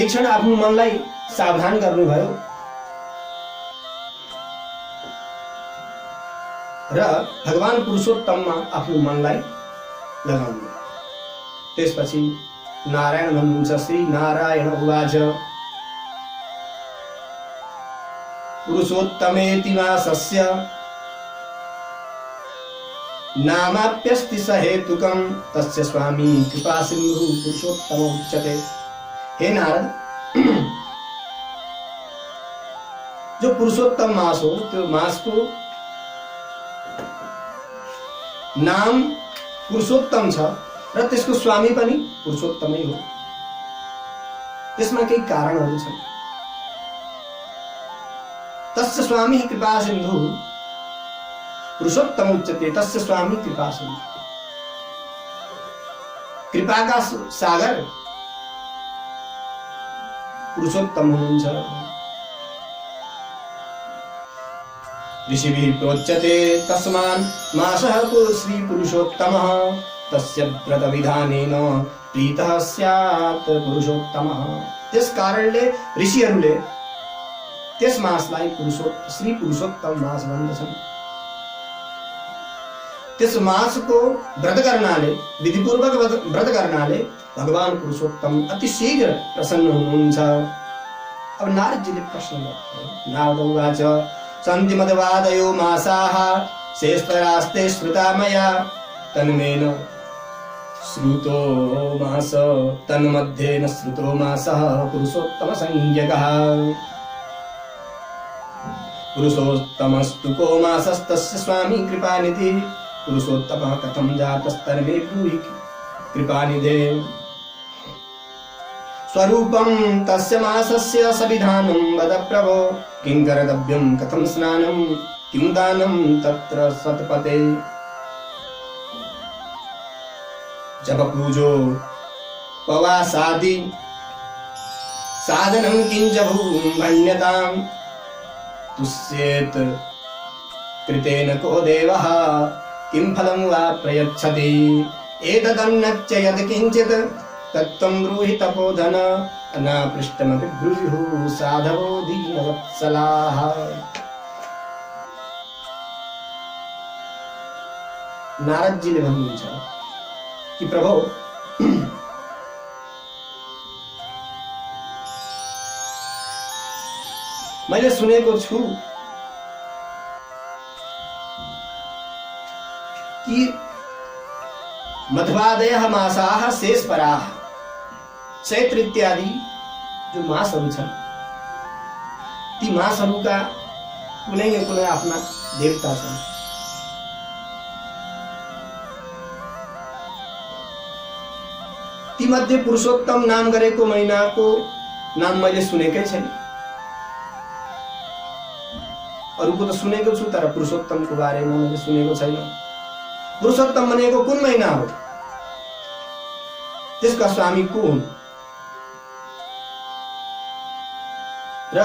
क्षण आफ्नो मनलाई सावधान गर्नुभयो र भगवान पुरुषोत्तममा आफ्नो मनलाई लगाउनु। त्यसपछि नारायण भन्नुहुन्छ, श्री नारायण उवाच पुरुषोत्तमेति मासस्य नामाप्यस्ति सहेतुकं तस्य स्वामी कृपा सिन्धु पुरुषोत्तम उच्यते। हे नारद, जो पुरुषोत्तम मास हो त्यो मासको नाम पुरुषोत्तम छ र त्यसको स्वामी पनि पुरुषोत्तमै हो। त्यसमा केही कारणहरू छन्। तस्य स्वामी कृपा सिन्धु पुरुषोत्तम उच्यते, तस्य स्वामी कृपा सिन्धु, कृपा का सागर पुरुषोत्तम हुनुहुन्छ। ऋषिभिः प्रोच्यते तस्मान् मासः श्री पुरुषोत्तमः तस्य व्रत विधानेन प्रीतः स्यात् पुरुषोत्तमः। त्यस कारणले ऋषिहरूले त्यस मासलाई श्री पुरुषोत्तम मास भन्दछन्। त्यस मासको व्रत गर्नाले, विधिपूर्वक व्रत गर्नाले भगवान पुरुषोत्तम अति शीघ्र प्रसन्न हुनुहुन्छ। अब नारदजीले प्रश्न गर्नुभयो। नारद उवाच सन्ति मदवादयो मासाः शेषरास्ते श्रुता मया तन्मेन श्रुतो मास तन्मध्येन श्रुतो मासः पुरुषोत्तम संज्ञकः। पुरुषोत्तमस्तु को मासस्तस्य स्वामी कृपानिधि पुरुषोत्तमः कथं जातस्तन्मे ब्रूहि कृपानिधे। स्वरूपं तस्य मासस्य सविधानं वद प्रभो किं कर्तव्यं कथं स्नानं किं दानं तत्र सत्पते। जप पूजो पवासादि साधनं किंच भूम्भण्यतां तुष्येत कृतेन को देवः किं फलं वा प्रयच्छति। एतदन्नच्च यद् किञ्चित् तत्त्वं ब्रूहि तपोधन अनापृष्टमपि ब्रूयुः साधवो दीनवत्सलाः। नारदजीले भन्नुहुन्छ कि प्रभु, मैले सुनेको छु कि मध्वादयः मासाः शेषपराः, चैत्र इत्यादि जो मासहरू छन् ती मासहरूका कुनै न कुनै आफ्ना देवता छन्। ती मध्ये पुरुषोत्तम नाम गरेको महिनाको नाम मैले सुनेकै छैन। अरूको त सुनेको छु तर पुरुषोत्तमको बारेमा मैले सुनेको छैन। पुरुषोत्तम भनेको कुन महिना हो? त्यसका स्वामी को हुन्? र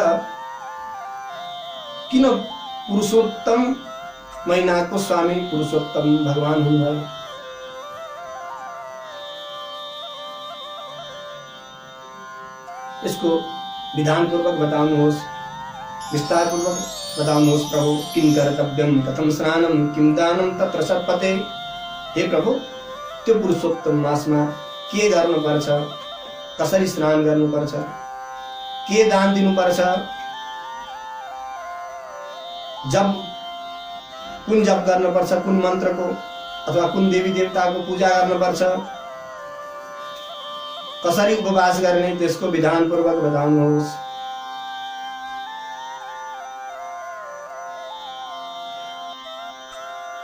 किन पुरुषोत्तम महिनाको स्वामी पुरुषोत्तम भगवान हुनुभयो? यसको विधानपूर्वक बताउनुहोस्, विस्तारपूर्वक बताउनुहोस् प्रभु। किं कर्तव्यम कथम स्नानम किं दानम तत्र सत्पते। हे प्रभु, त्यो पुरुषोत्तम मासमा के गर्नुपर्छ, कसरी स्नान गर्नुपर्छ, के दान दिनुपर्छ, जब कुन जप गर्नुपर्छ, कुन मन्त्रको अथवा कुन देवी देवताको पूजा गर्नुपर्छ, कसरी उपवास गर्ने, त्यसको विधानपूर्वक बताउनुहोस्।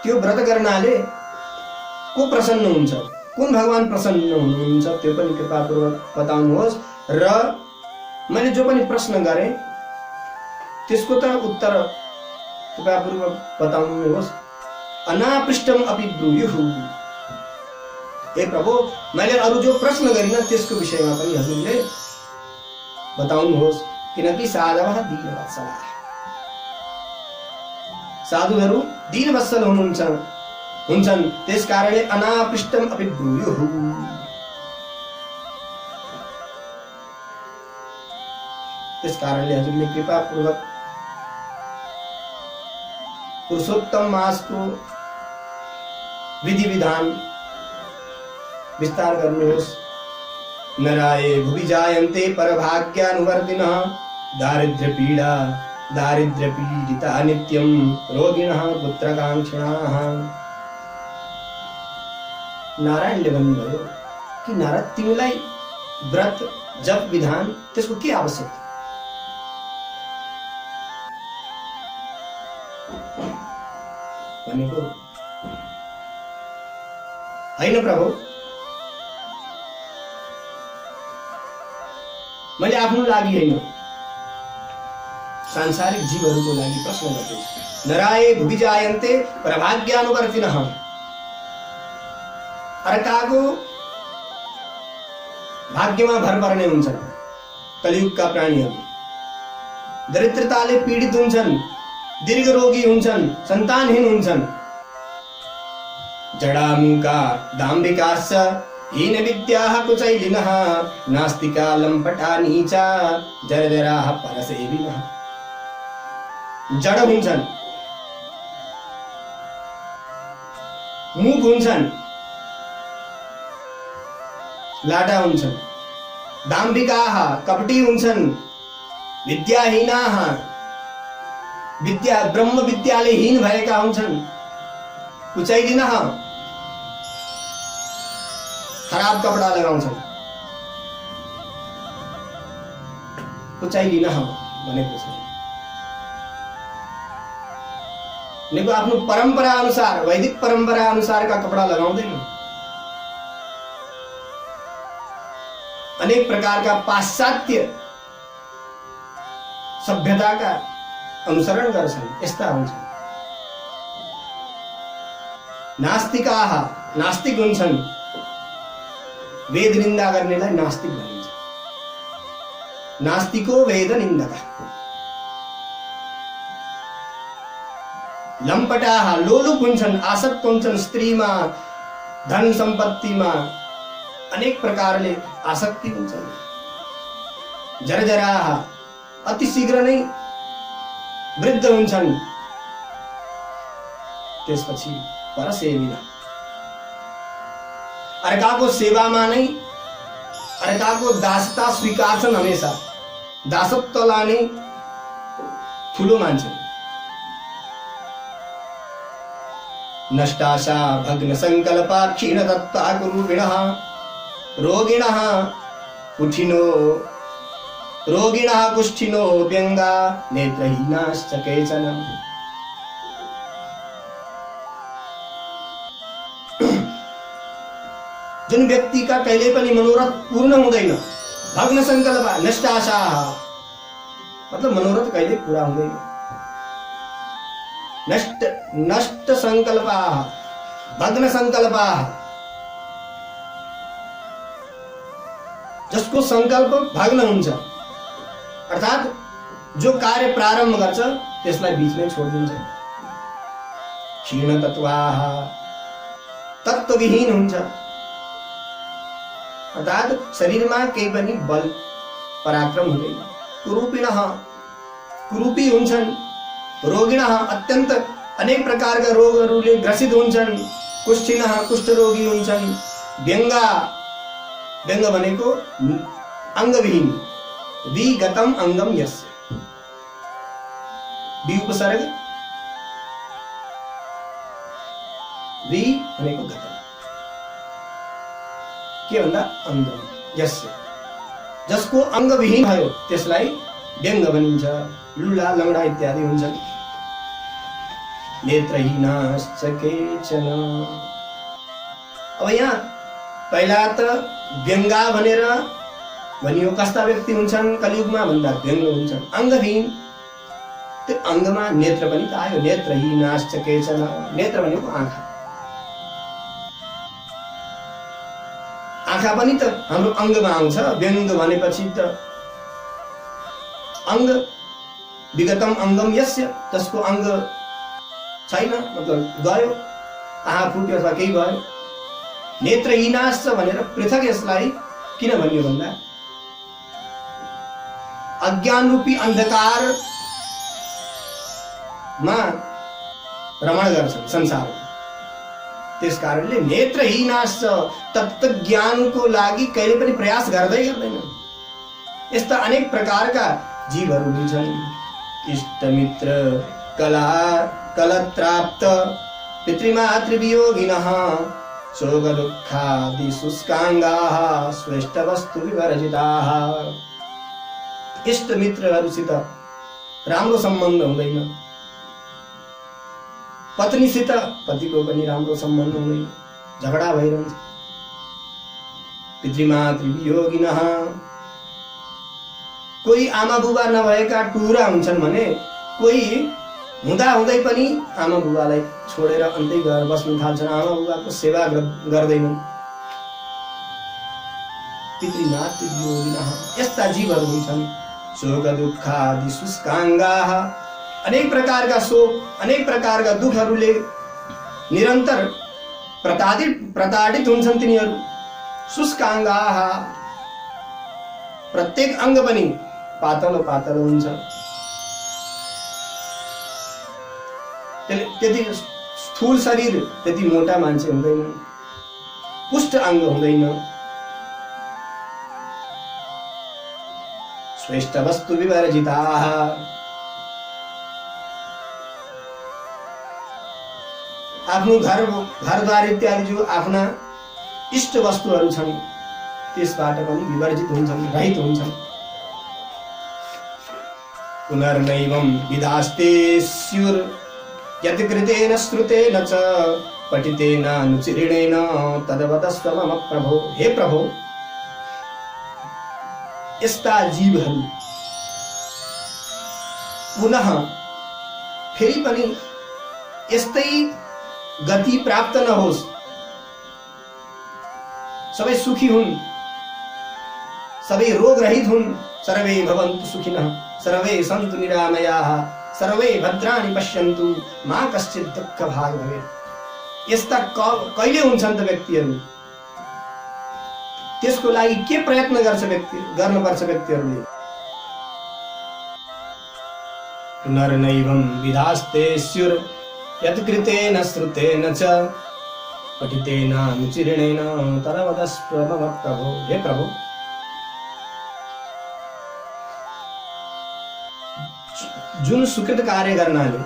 त्यो व्रत गर्नाले को प्रसन्न हुन्छ, कुन भगवान प्रसन्न हुनुहुन्छ, त्यो पनि कृपापूर्वक बताउनुहोस्। र मैले जो पनि प्रश्न गरेँ त्यसको त उत्तर कृपापूर्वक बताउनुहोस्। अनापृष्टम अपि ब्रूयुः। हे प्रभु, मैले अरू जो प्रश्न गरिन त्यसको विषयमा पनि हजुरले बताउनुहोस्। किनकि साधवः दीनवत्सलाः, साधुहरू दीनवत्सल हुन्छन्, त्यसकारणले अनापृष्टम अपि ब्रूयुः। त्यसकारणले हजुरले कृपापूर्वक पुरुषोत्तम मासको विधि विधान विस्तार गर्नुहोस्। नराये भुवि जायन्ते परभाग्यानुवर्तिनः दारिद्र्यपीडिता नित्यं रोगिणः पुत्रकाङ्क्षिणाः। नारायणले भन्नुभयो कि नारद, तिमीलाई व्रत जप विधान त्यसको के आवश्यकता? भनेको होइन प्रभु, मैले आफ्नो लागि होइन, सांसारिक जीवहरूको लागि प्रश्न गर्दैछु। नराये भुवि जायन्ते प्रभाग्यानुवर्तिनः। अर्काको भाग्यमा भर पर्ने हुन्छन् कलियुगका प्राणीहरू। दरिद्रताले पीडित हुन्छन्, दीर्घ रोगी हुन्छन्, सन्तानहीन हुन्छन्। जडामुका दाम्भिकाश्च हीन विद्याः कुचैलिनः नास्तिका लम्पटा नीचा जरजराः परसेविनः। जड हुन्छन्, मूक हुन्छन्, लाटा हुन्छन्, दाम्भिकाः कपटी हुन्छन्, विद्याहीनाः ब्रह्म विद्याले हीन भएका हुन्छन्, कुचैलिनः खराब कपडा लगाउँछन्। कुचैलिनः भनेको छ भनेको आफ्नो परम्परा अनुसार, वैदिक परम्परा अनुसारका कपडा लगाउँदैन। अनेक प्रकारका पाश्चात्य सभ्यताका अनुसरण गर्छन्, यस्ता हुन्छन्। नास्तिकाः नास्तिक हुन्छन्, वेद निन्दा गर्नेलाई नास्तिक भनिन्छ। नास्तिको वेद निन्दकः। लम्पटाः लोलुप हुन्छन्, आसक्त हुन्छन् स्त्रीमा, धन सम्पत्तिमा, अनेक प्रकारले आसक्ति हुन्छन्। जरजराः अति शीघ्र नै वृद्ध हुन्छन्। त्यसपछि परसेविना, अर्काको सेवामा नै अर्काको दासता स्वीकार्छन्। हमेशा दासत्वलाई नै ठुलो मान्छन्। नष्टाशा भग्न संकल्पा क्षीण तत्त्वा कुरूपिणः रोगिणः कुठिनो रोगिणः कुष्ठिनो व्यङ्गा नेत्रहीनाश्च केचन। जुन व्यक्तिका कहिले पनि मनोरथ पूर्ण हुँदैन, भग्न संकल्प नष्ट आशा, मतलब मनोरथ कहिले पूरा हुँदैन, नष्ट संकल्प भग्न संकल्प, जसको संकल्प भग्न हुन्छ अर्थात जो कार्य प्रारम्भ गर्छ त्यसलाई बीचमै छोडिदिन्छ। क्षीण तत्वाः तत्त्वविहीन हुन्छ अर्थात शरीरमा केही पनि बल पराक्रम हुँदैन। कुरूपिणः कुरूपी हुन्छन्, रोगिणः अत्यन्त अनेक प्रकारका रोगहरूले ग्रसित हुन्छन्, कुष्ठिनः कुष्ठरोगी हुन्छन्, व्यङ्गा व्यङ्ग भनेको अङ्गविहीन, विगतम अङ्गम यस्य, वि उपसर्ग, वि भनेको गतम, के भन्दा अङ्गम, यस्य जसको अङ्गविहीन भयो त्यसलाई व्यङ्ग भनिन्छ। लुला लङ्गडा इत्यादि हुन्छन्। नेत्रहीनाश्च केचन। अब यहाँ पहिला त व्यङ्गा भनेर भनियो, कस्ता व्यक्ति हुन्छन् कलियुगमा भन्दा व्यङ्ग हुन्छन्, अङ्गहीन, त्यो अङ्गमा नेत्र पनि त आयो, नेत्रहीनाश्च केचन। नेत्र भनेको आँखा, आँखा पनि त हाम्रो अङ्गमा आउँछ। व्यङ्ग भनेपछि त अङ्ग, विगतम अङ्गम यस्य, जसको अङ्ग छैन मतलब गयो, आँखा फुट्यो अथवा केही भयो। नेत्रहीनाश्च भनेर पृथक यसलाई किन भनियो भन्दा अज्ञान रूपी अन्धकारमा रमण गर्छन् संसारमा, त्यस कारणले नेत्रहीनाश्च तत्त्व ज्ञानको लागि कहिले पनि प्रयास गर्दै गर्दैनन्। यस्ता अनेक प्रकारका जीवहरू हुन्छन्। इष्टमित्र कला कलत्राप्त पितृमातृवियोगिनः शोक दुःखादि शुष्काङ्गाः श्रेष्ठवस्तु विवर्जिताः। इष्ट मित्रहरूसित राम्रो सम्बन्ध हुँदैन, पत्नीसित पतिको पनि राम्रो सम्बन्ध हुँदैन, झगडा भइरहन्छ। पितृमातृवियोगिनः, कोही आमा बुबा नभएका टुरा हुन्छन् भने कोही हुँदा हुँदै पनि आमा बुबालाई छोडेर अन्तै गएर बस्न थाल्छन्, आमा बुबाको सेवा गर्दैनन्। पितृमातृवियोगिनः, यस्ता जीवहरू हुन्छन्। शोक दुःखादि शुष्काङ्गाः, अनेक प्रकारका शोक अनेक प्रकारका दुःखहरूले निरन्तर प्रताडित हुन्छन् तिनीहरू। शुष्काङ्गाः, प्रत्येक अङ्ग पनि पातलो पातलो हुन्छ, त्यति स्थूल शरीर, त्यति मोटा मान्छे हुँदैन, पुष्ट अङ्ग हुँदैन। श्रेष्ठ वस्तु विवर्जिताः, आफ्नो घरद्वार इत्यादि जो आफ्ना इष्ट वस्तुहरू छन् त्यसबाट पनि विवर्जित हुन्छन्, रहित हुन्छन्। पुनर्नैवं विधास्ते स्युर् यत् कृतेन श्रुतेन च पठितेन अनुचिरणेन तद्वदस्व मम प्रभो। हे प्रभो, यस्ता जीवहरू पुनः फेरि पनि यस्तै गति प्राप्त नहोस्, सबै सुखी हुन्, सबै रोग रहित हुन्। सर्वे भवन्तु सुखिनः सर्वे सन्तु निरामयाः सर्वे भद्राणि पश्यन्तु मा कश्चित् दुःख भाग भवेत्। यस्ता कहिले हुन्छन् त व्यक्तिहरू? त्यसको लागि के प्रयत्न गर्नुपर्छ व्यक्तिहरूले? पुनर्नैवं विधास्ते स्युर् यत् कृतेन श्रुतेन च पठितेन अनुचिरणेन तद्वदस्व मम प्रभो। हे प्रभु, जुन सुकृत कार्य गर्नाले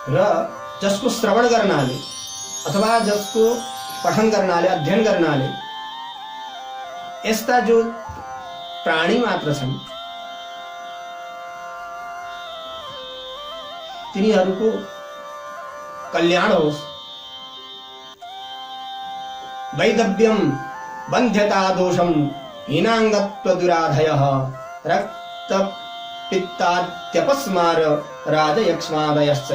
र जसको श्रवण गर्नाले अथवा जसको पठन गर्नाले, अध्ययन गर्नाले यस्ता जो प्राणी मात्र छन् तिनीहरूको कल्याण होस्। वैदव्यम बन्ध्यता दोषम हीनांगत्व दुराधयः रक्त पित्ताद्यपस्मार राजयक्ष्मादयश्च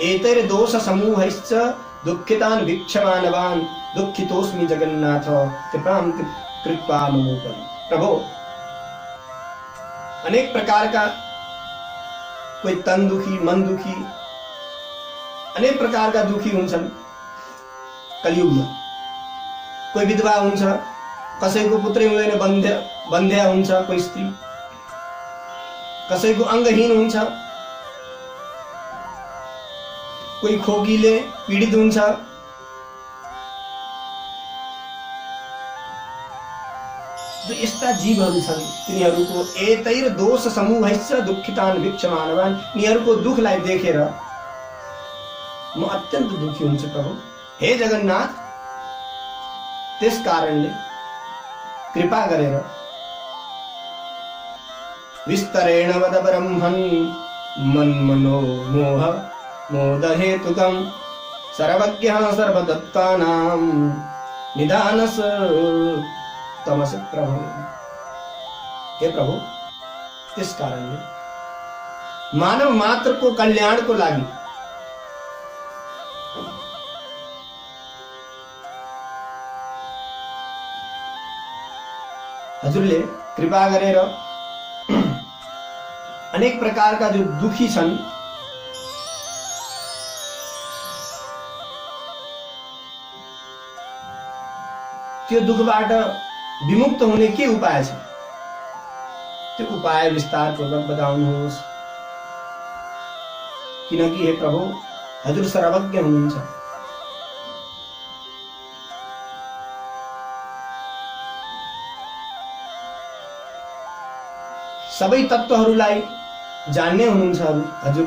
एतैर्दोष समूहैश्च दुःखितान् वीक्षमानवान् दुःखितोऽस्मि जगन्नाथ कृपां कृत्वा ममोपरि। प्रभो, अनेक प्रकार का कोई तन दुखी, मन दुखी, अनेक प्रकार का दुखी हुन्छन् कलियुगमा। कोही विधवा हुन्छ, कसैको पुत्रै हुँदैन, बन्ध्या हुन्छ कोही स्त्री, कसैको अङ्गहीन हुन्छ, कोही खोकीले पीडित हुन्छ। यस्ता जीवहरू छन् तिनीहरूको एतैर दोष समूहैश्च दुःखितान् वीक्षमानवान्, यिनीहरूको दुःखलाई देखेर म अत्यन्त दुखी हुन्छु प्रभु। हे जगन्नाथ, त्यस कारणले कृपा गरेर विस्तरेण वद ब्रह्मन् मन्मनो मोह मोदहेतुकं सर्वज्ञः सर्वदत्तानां निदानस तमस प्रभु। हे प्रभु, त्यस कारणले मानव मात्र को कल्याण को लागि हजुरले कृपा गरेर अनेक प्रकार का जो दुखी छन् त्यो दुखबाट विमुक्त हुने के उपाय छ, त्यो उपाय विस्तार पूर्वक बताउनुहोस्। किनकि हे प्रभु, हजुर सर्वज्ञ हुनुहुन्छ। सबै तत्त्वहरूलाई जान्ने हुनुहुन्छ हजुर,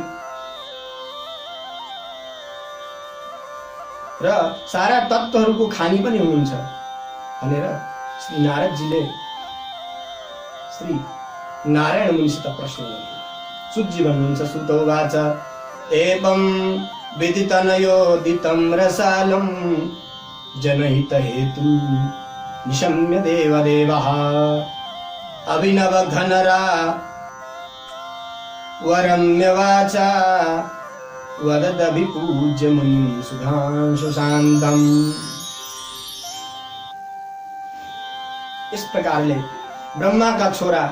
र सारा तत्त्वहरूको खानी पनि हुनुहुन्छ भनेर श्री नारदजीले श्री नारायण मुनिसित प्रश्न गर्नु। सुतजी भन्नुहुन्छ, सुतोवाच एवं विदितनयोदितं रसालं जनहित हेतु निशम्य देवदेवः अभिनव घनरा वरम्यवाचा वददभिपूज्य मुनिं सुधांशु शान्तम्। इस प्रकार ले ब्रह्मा का छोरा,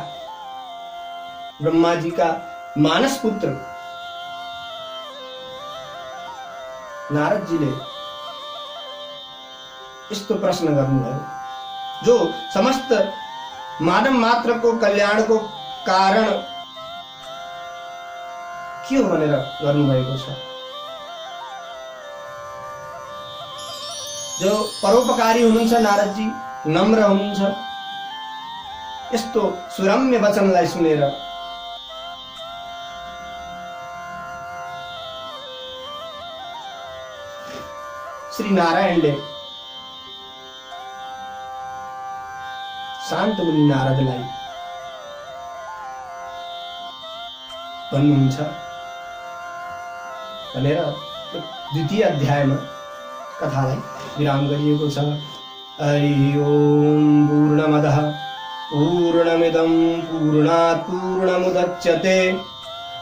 ब्रह्मा जी का मानस पुत्र नारद जी ने यस्तो प्रश्न गर्नुभयो, जो समस्त मानव मात्र को कल्याण को कारण के हो भनेर गर्नुभएको छ। जो परोपकारी हुनुहुन्छ नारद जी, नम्र हुनुहुन्छ, यस्तो सुरम्य वचनलाई सुनेर श्री नारायणले शान्त मुनि नारदलाई भन्नुहुन्छ भनेर द्वितीय अध्यायमा कथालाई विराम गरिएको छ। हरि ओम पूर्णमदः पूर्णमिदं पूर्णात् पूर्णमुदच्यते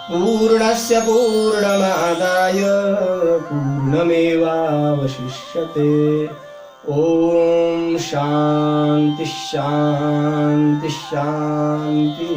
पूर्णस्य पूर्णमादाय पूर्णमेवावशिष्यते। ओम शांति शांति शांति।